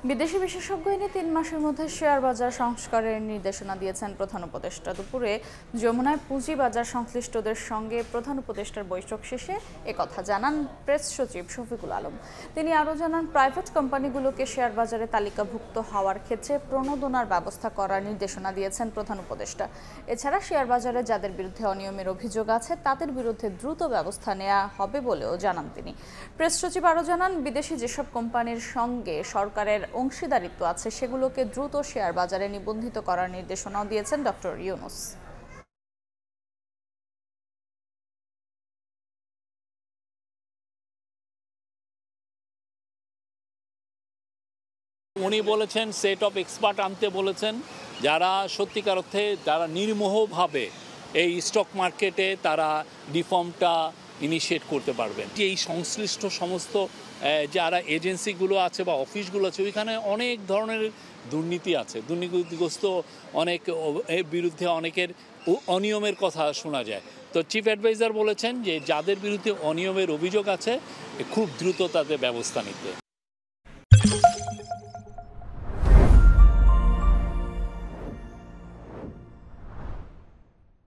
বিদেশি বিশেষজ্ঞ এনে ৩ মাসের মধ্যে শেয়ার বাজার সংস্কারের নির্দেশনা দিয়েছেন প্রধান উপদেষ্টা। দুপুরে যমুনায় পুঁজি বাজার সংশ্লিষ্টদের সঙ্গে প্রধান উপদেষ্টার বৈঠক শেষে একথা জানান প্রেস সচিব শফিকুল আলম। তিনি আরও জানান, প্রাইভেট কোম্পানিগুলোকে শেয়ার বাজারে তালিকাভুক্ত হওয়ার ক্ষেত্রে প্রণোদনার ব্যবস্থা করার নির্দেশনা দিয়েছেন প্রধান উপদেষ্টা। এছাড়া শেয়ার বাজারে যাদের বিরুদ্ধে অনিয়মের অভিযোগ আছে তাদের বিরুদ্ধে দ্রুত ব্যবস্থা নেওয়া হবে বলেও জানান তিনি। প্রেস সচিব আরও জানান, বিদেশি যেসব কোম্পানির সঙ্গে সরকারের অংশীদারিত্ব আছে সেগুলোকে দ্রুত শেয়ার বাজারে নিবন্ধিত করার নির্দেশনাও দিয়েছেন ডক্টর ইউনূস। উনি বলেছেন সেট অফ এক্সপার্ট আনতে বলেছেন, যারা সত্যিকার অর্থে যারা নির্মোহভাবে এই স্টক মার্কেটে তারা রিফর্মটা ইনিশিয়েট করতে পারবেন। যে এই সংশ্লিষ্ট সমস্ত যারা এজেন্সিগুলো আছে বা অফিসগুলো আছে, ওইখানে অনেক ধরনের দুর্নীতি আছে, দুর্নীতিগ্রস্ত অনেক এর বিরুদ্ধে অনেকের অনিয়মের কথা শোনা যায়। তো চিফ অ্যাডভাইজার বলেছেন যে যাদের বিরুদ্ধে অনিয়মের অভিযোগ আছে খুব দ্রুত তাদের ব্যবস্থা নিতে।